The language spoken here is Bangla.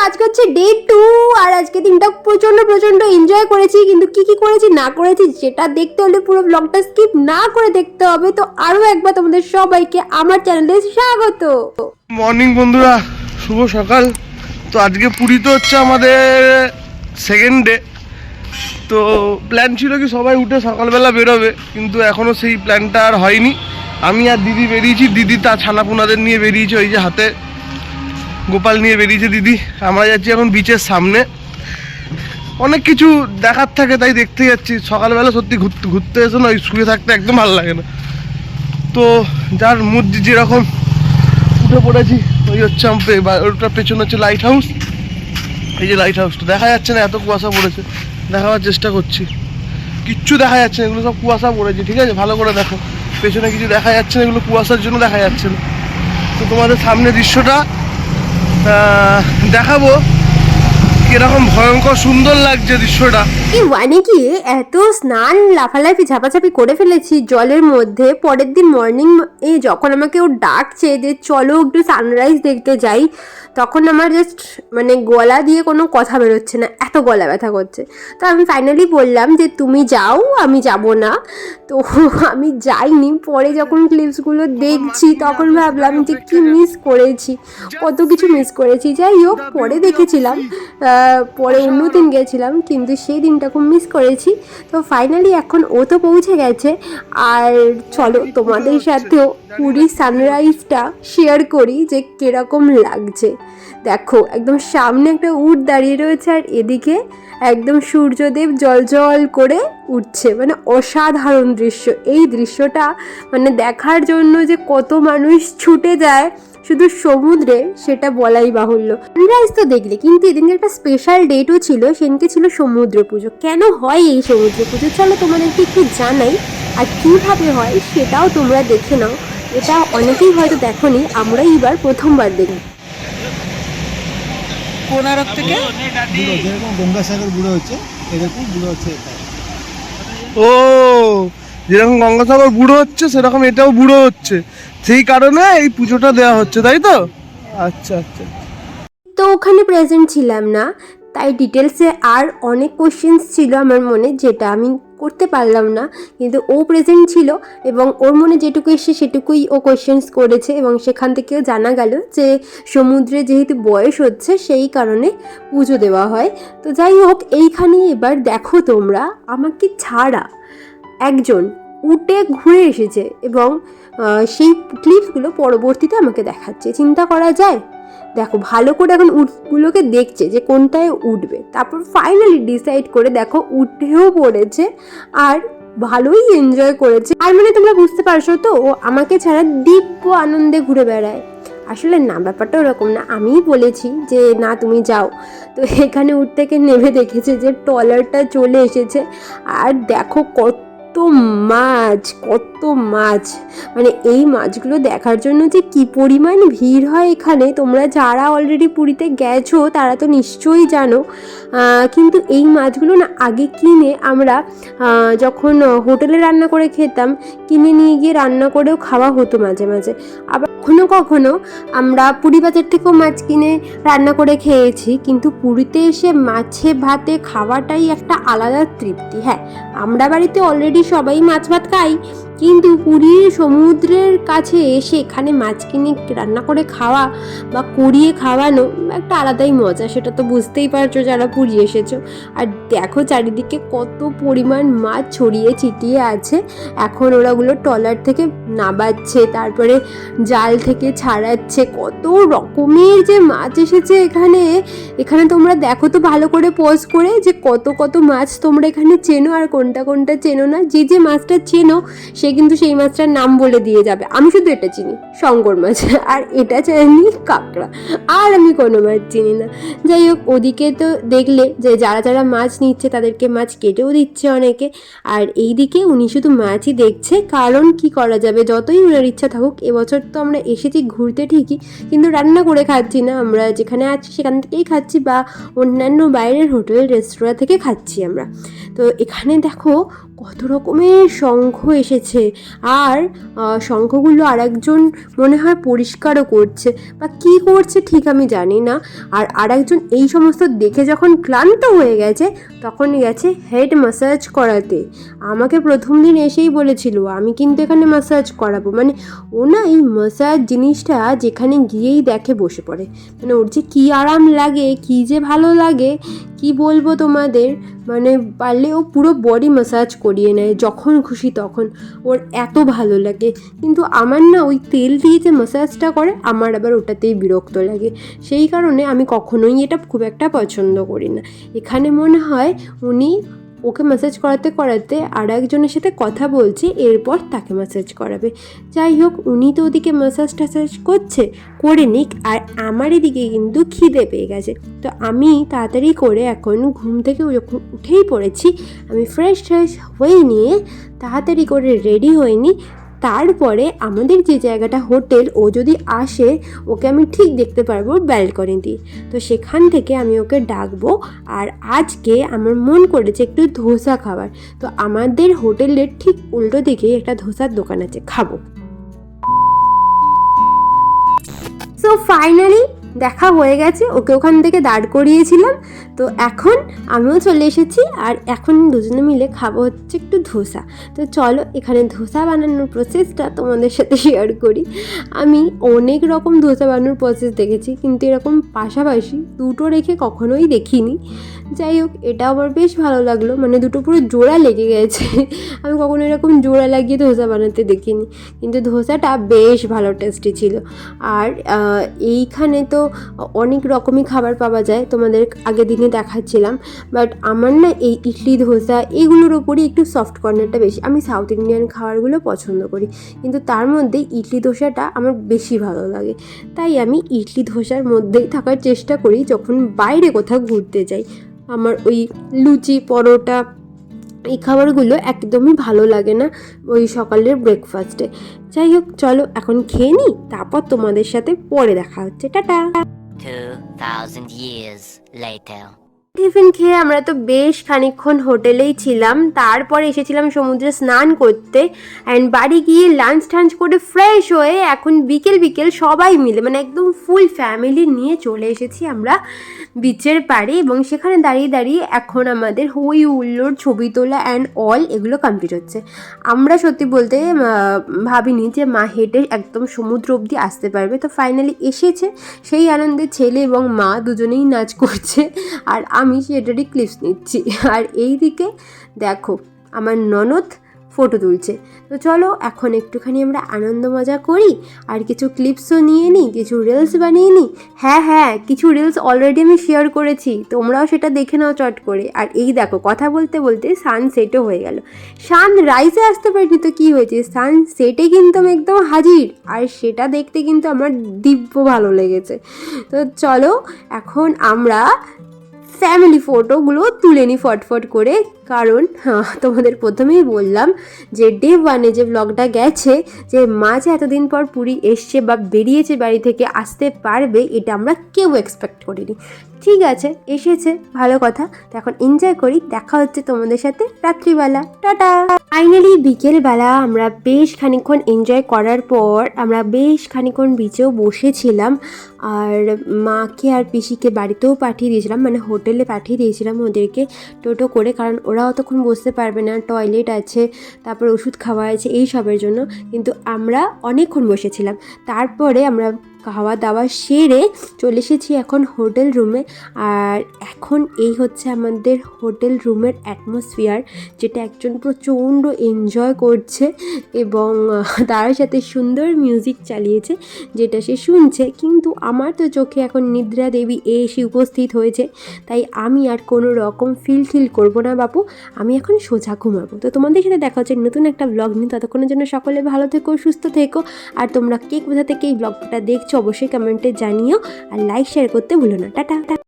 আজকে হচ্ছে ডে 2 আর আজকে দিনটা প্রচন্ড এনজয় করেছি, কিন্তু কি করেছি না করেছি সেটা দেখতে হলে পুরো ব্লগটা স্কিপ না করে দেখতে হবে। তো আরো একবার তোমাদের সবাইকে আমার চ্যানেলে স্বাগত। মর্নিং বন্ধুরা, শুভ সকাল। তো আজকে পুরীতে হচ্ছে আমাদের সেকেন্ড ডে। তো প্ল্যান ছিল কি সবাই উঠে সকালবেলা বেরোবে, কিন্তু এখনও সেই প্ল্যানটা আর হয়নি। আমি আর দিদি বেরিয়েছি, দিদি তার ছানাপুনাদের নিয়ে বেরিয়েছে, ওই যে হাতে গোপাল নিয়ে বেরিয়েছে দিদি। আমরা যাচ্ছি এখন বিচের সামনে, অনেক কিছু দেখার থাকে তাই দেখতে যাচ্ছি। সকালবেলা সত্যি ঘুরতে এসে না, ওই শুয়ে থাকতে একদম ভালো লাগে না। তো যার মুড যেরকম উঠে পড়েছি। ওই হচ্ছে ওটার পেছনে হচ্ছে লাইট হাউস। এই যে লাইট হাউসটা দেখা যাচ্ছে না, এত কুয়াশা পড়েছে। দেখাবার চেষ্টা করছি, কিচ্ছু দেখা যাচ্ছে না, এগুলো সব কুয়াশা পড়েছে। ঠিক আছে, ভালো করে দেখো, পেছনে কিছু দেখা যাচ্ছে না, এগুলো কুয়াশার জন্য দেখা যাচ্ছে না। তো তোমাদের সামনে দৃশ্যটা দেখাবো, কিরকম ভয়ঙ্কর সুন্দর লাগছে দৃশ্যটা। এই ওয়ানে গিয়ে এত স্নান লাফালাফি ঝাপাঝাপি করে ফেলেছি জলের মধ্যে। পরের দিন মর্নিং যখন আমাকে ও ডাকছে যে চলো একটু সানরাইজ দেখতে যাই, তখন আমার জাস্ট মানে গলা দিয়ে কোনো কথা বেরোচ্ছে না, এত গলা ব্যথা করছে। তো আমি ফাইনালি বললাম যে তুমি যাও, আমি যাব না। তো আমি যাইনি। পরে যখন ক্লিপসগুলো দেখছি তখন ভাবলাম যে কি মিস করেছি, কত কিছু মিস করেছি। যাই হোক, পরে দেখেছিলাম, পরে অন্য দিন গেছিলাম, কিন্তু সেই দিনটা খুব মিস করেছি। তো ফাইনালি এখন ও তো পৌঁছে গেছে, আর চলো তোমাদের সাথেও পুরীর সানরাইজটা শেয়ার করি যে কীরকম লাগছে। দেখো, একদম সামনে একটা উট দাঁড়িয়ে রয়েছে, আর এদিকে একদম সূর্যদেব জল করে উঠছে। মানে অসাধারণ দৃশ্য। এই দৃশ্যটা মানে দেখার জন্য যে কত মানুষ ছুটে যায় শুধু সমুদ্রে, সেটা বলাই বাহুল্য। সানরাইজ তো দেখলে, কিন্তু এদিনকে একটা স্পেশাল ডেটও ছিল, সেদিনকে ছিল সমুদ্র পুজো। কেন হয় এই সমুদ্র পুজো চলো তোমাদেরকে একটু জানাই, আর কীভাবে হয় সেটাও তোমরা দেখে নাও। এটা অনেকেই হয়তো দেখোনি, আমরাই এবার প্রথমবার দেখি। কোনারক থেকে যেরকম গঙ্গাসাগর বুড়ো হচ্ছে, এরকম বুড়ো হচ্ছে এটা। ও, যেরকম গঙ্গাসাগর বুড়ো হচ্ছে সেরকম এটাও বুড়ো হচ্ছে, সেই কারণে এই পুজোটা দেওয়া হচ্ছে, তাই তো? আচ্ছা আচ্ছা। তো ওখানে প্রেজেন্ট ছিলাম না, তাই ডিটেলসে আর অনেক কোশ্চেন্স ছিল আমার মনে, যেটা আমি করতে পারলাম না। কিন্তু ও প্রেজেন্ট ছিল এবং ওর মনে যেটুকু এসে সেটুকুই ও কোশ্চেন্স করেছে, এবং সেখান থেকেও জানা গেল যে সমুদ্রে যেহেতু বয়স হচ্ছে সেই কারণে পুজো দেওয়া হয়। তো যাই হোক, এইখানে এবার দেখো তোমরা, আমাকে ছাড়া একজন উটে ঘুরে এসেছে, এবং সেই ক্লিপসগুলো পরবর্তীতে আমাকে দেখাচ্ছে। চিন্তা করা যায়? দেখো, ভালো করে এখন উটগুলোকে দেখছে যে কোনটায় উঠবে, তারপর ফাইনালি ডিসাইড করে দেখো উঠেও পড়েছে, আর ভালোই এনজয় করেছে। আর মানে তোমরা বুঝতে পারছো তো, ও আমাকে ছাড়া দিব্য আনন্দে ঘুরে বেড়ায়। আসলে না, ব্যাপারটা ওরকম না, আমিই বলেছি যে না তুমি যাও। তো এখানে উঠ থেকে নেমে দেখেছে যে ট্রলারটা চলে এসেছে, আর দেখো কত মাছ। মানে এই মাছগুলো দেখার জন্য যে কি পরিমাণ ভিড় হয় এখানে, তোমরা যারা অলরেডি পুরীতে গেছো তারা তো নিশ্চয়ই জানো। কিন্তু এই মাছগুলো না আগে কিনে আমরা যখন হোটেলে রান্না করে খেতাম, কিনে নিয়ে গিয়ে রান্না করেও খাওয়া হতো মাঝে মাঝে। আবার কখনো আমরা পুরী বাজার থেকেও মাছ কিনে রান্না করে খেয়েছি, কিন্তু পুরীতে এসে মাছে ভাতে খাওয়াটাই একটা আলাদা তৃপ্তি। হ্যাঁ, আমরা বাড়িতে অলরেডি সবাই মাছ ভাত খাই, কিন্তু পুরীর সমুদ্রের কাছে এসে এখানে মাছ কিনে রান্না করে খাওয়া বা করিয়ে খাওয়ানো একটা আলাদাই মজা। সেটা তো বুঝতেই পারছো যারা পুরী এসেছো। আর দেখো চারিদিকে কত পরিমাণ মাছ ছড়িয়ে ছিটিয়ে আছে। এখন ওরাগুলো ট্রলার থেকে নাবাচ্ছে, তারপরে জাল থেকে ছাড়াচ্ছে। কত রকমের যে মাছ এসেছে এখানে তোমরা দেখো তো ভালো করে পজ করে, যে কত মাছ তোমরা এখানে চেনো আর কোনটা চেনো না। যে মাছটা চেনো সে কিন্তু সেই মাছটার নাম বলে দিয়ে যাবে। আমি শুধু এটা চিনি, শঙ্কর মাছ, আর এটা চিনি কাঁকড়া, আর আমি কোনো মাছ চিনি না। যাই হোক, ওদিকে তো দেখলে যে যারা মাছ নিচ্ছে তাদেরকে মাছ কেটেও দিচ্ছে অনেকে, আর এইদিকে উনি শুধু মাছই দেখছে। কারণ কি করা যাবে, যতই ওনার ইচ্ছা থাকুক, এবছর তো আমরা এসেছি ঘুরতে ঠিকই, কিন্তু রান্না করে খাচ্ছি না, আমরা যেখানে আছি সেখান থেকেই খাচ্ছি, বা অন্যান্য বাইরের হোটেল রেস্তোরাঁ থেকে খাচ্ছি আমরা। তো এখানে দেখো কত রকমের শঙ্খ এসেছে। আর শঙ্খগুলো আর একজন মনে হয় পরিষ্কারও করছে বা কী করছে ঠিক আমি জানি না। আর একজন এই সমস্ত দেখে যখন ক্লান্ত হয়ে গেছে তখন গেছে হেড ম্যাসাজ করাতে। আমাকে প্রথম দিন এসেই বলেছিল আমি কিন্তু এখানে ম্যাসাজ করাবো, মানে ও না এই ম্যাসাজ জিনিসটা যেখানে গিয়েই দেখে বসে পড়ে, মানে ওর যে কী আরাম লাগে, কী যে ভালো লাগে কি বলবো তোমাদের। মানে পারলে ও পুরো বডি ম্যাসাজ করিয়ে নেয় যখন খুশি তখন, ওর এত ভালো লাগে। কিন্তু আমার না ওই তেল দিয়ে যে ম্যাসাজটা করে আমার আবার ওটাতেই বিরক্ত লাগে, সেই কারণে আমি কখনোই এটা খুব একটা পছন্দ করি না। এখানে মনে হয় উনি ওকে ম্যাসাজ করাতে করাতে আর একজনের সাথে কথা বলছে, এরপর তাকে ম্যাসাজ করাবে। যাই হোক, উনি তো ওদিকে ম্যাসাজ ট্যাসাজ করছে, করে নিক। আর আমার এদিকে কিন্তু খিদে পেয়ে গেছে, তো আমি তাড়াতাড়ি করে এখন ঘুম থেকে যখন উঠেই পড়েছি, আমি ফ্রেশ হয়ে নিয়ে তাড়াতাড়ি করে রেডি হয়ে নিই। তারপরে আমাদের যে জায়গাটা হোটেল, ও যদি আসে ওকে আমি ঠিক দেখতে পারবো ব্যালকনি দিয়ে, তো সেখান থেকে আমি ওকে ডাকবো। আর আজকে আমার মন করেছে একটু ধোসা খাবার, তো আমাদের হোটেলের ঠিক উল্টো দিকে একটা ধোসার দোকান আছে, খাবো। সো ফাইনালি দেখা হয়ে গেছে, ওকে ওখান থেকে দাঁড় করিয়েছিলাম, তো এখন আমিও চলে এসেছি। আর এখন দুজনে মিলে খাবো হচ্ছে একটু ধোসা। তো চলো এখানে ধোসা বানানোর প্রসেসটা তোমাদের সাথে শেয়ার করি। আমি অনেক রকম ধোসা বানানোর প্রসেস দেখেছি, কিন্তু এরকম পাশাপাশি দুটো রেখে কখনোই দেখিনি। যাই হোক, এটা আমার বেশ ভালো লাগলো, মানে দুটো পুরো জোড়া লেগে গেছে। আমি কখনো এরকম জোড়া লাগিয়ে ধোসা বানাতে দেখিনি, কিন্তু ধোসাটা বেশ ভালো টেস্টি ছিল। আর এইখানে তো অনেক রকমই খাবার পাওয়া যায়, তোমাদের আগের দিনে দেখাচ্ছিলাম। বাট আমার না এই ইডলি ধোসা এগুলোর ওপরই একটু সফট কর্নারটা বেশি। আমি সাউথ ইন্ডিয়ান খাবারগুলো পছন্দ করি, কিন্তু তার মধ্যে ইডলি ধোসাটা আমার বেশি ভালো লাগে। তাই আমি ইডলি ধোসার মধ্যেই থাকার চেষ্টা করি যখন বাইরে কোথাও ঘুরতে যাই। আমার ওই লুচি পরোটা এই খাবারগুলো একদমই ভালো লাগে না ওই সকালের ব্রেকফাস্টে। যাই হোক, চলো এখন খেয়ে নিই, তারপর তোমাদের সাথে পরে দেখা হচ্ছে। টাটা। 2000 years later. টিফিন খেয়ে আমরা তো বেশ খানিকক্ষণ হোটেলেই ছিলাম, তারপরে এসেছিলাম সমুদ্রে স্নান করতে। অ্যান্ড বাড়ি গিয়ে লাঞ্চ টাঞ্চ করে ফ্রেশ হয়ে এখন বিকেল সবাই মিলে মানে একদম ফুল ফ্যামিলি নিয়ে চলে এসেছি আমরা বিচের পাড়ে। এবং সেখানে দাঁড়িয়ে এখন আমাদের হই হুল্লোড়, ছবি তোলা অ্যান্ড অল এগুলো কমপ্লিট হচ্ছে। আমরা সত্যি বলতে ভাবিনি যে মা হেঁটে একদম সমুদ্র অবধি আসতে পারবে, তো ফাইনালি এসেছে। সেই আনন্দে ছেলে এবং মা দুজনেই নাচ করছে, আর আমি সেটারই ক্লিপস নিচ্ছি। আর এই দিকে দেখো আমার ননদ ফটো তুলছে। তো চলো এখন একটুখানি আমরা আনন্দ মজা করি, আর কিছু ক্লিপসও নিয়ে নিই, কিছু রিলস বানিয়ে নিই। হ্যাঁ, কিছু রিলস অলরেডি আমি শেয়ার করেছি, তোমরাও সেটা দেখে নাও চট করে। আর এই দেখো কথা বলতে বলতে সানসেটও হয়ে গেল। সানরাইজে আসতে পারিনি তো কী হয়েছে, সানসেটে কিন্তু আমি একদম হাজির, আর সেটা দেখতে কিন্তু আমার দিব্য ভালো লেগেছে। তো চলো এখন আমরা ফ্যামিলি ফটোগুলো তুলে নিই ফটফট করে। কারণ তোমাদের প্রথমেই বললাম যে ডে 1 যে ব্লগটা গেছে, যে মা যে এতদিন পর পুরী এসছে বা বেরিয়েছে বাড়ি থেকে, আসতে পারবে এটা আমরা কেউ এক্সপেক্ট করিনি। ঠিক আছে, এসেছে, ভালো কথা। তো এখন এনজয় করি, দেখা হচ্ছে তোমাদের সাথে রাত্রিবেলা। টাটা। ফাইনালি বিকেলবেলা আমরা বেশ খানিকক্ষণ এনজয় করার পর আমরা বেশ খানিকক্ষণ বিচেও বসেছিলাম। আর মাকে আর পিসিকে বাড়িতেও পাঠিয়ে দিয়েছিলাম, মানে হোটেলে পাঠিয়ে দিয়েছিলাম ওদেরকে টোটো করে, কারণ ওরা অতক্ষণ বসতে পারবে না, টয়লেট আছে, তারপর ওষুধ খাওয়া আছে এই সবের জন্য। কিন্তু আমরা অনেকক্ষণ বসেছিলাম। তারপরে আমরা খাওয়া দাওয়া সেরে চলে এসেছি এখন হোটেল রুমে। আর এখন এই হচ্ছে আমাদের হোটেল রুমের অ্যাটমসফিয়ার, যেটা একজন প্রচণ্ড এনজয় করছে এবং তার সাথে সুন্দর মিউজিক চালিয়েছে যেটা সে শুনছে। কিন্তু আমার তো চোখে এখন নিদ্রা দেবী এসে উপস্থিত হয়েছে, তাই আমি আর কোনো রকম ফিল করবো না বাপু, আমি এখন সোজা ঘুমাবো। তো তোমাদের সাথে দেখা হচ্ছে নতুন একটা ব্লগ নিয়ে, ততক্ষণের জন্য সকলে ভালো থেকো, সুস্থ থেকো। আর তোমরা কে কোথা থেকে এই ব্লগটা দেখছো অবশ্যই কমেন্টে জানিও, আর লাইক শেয়ার করতে ভুলো না। টাটা।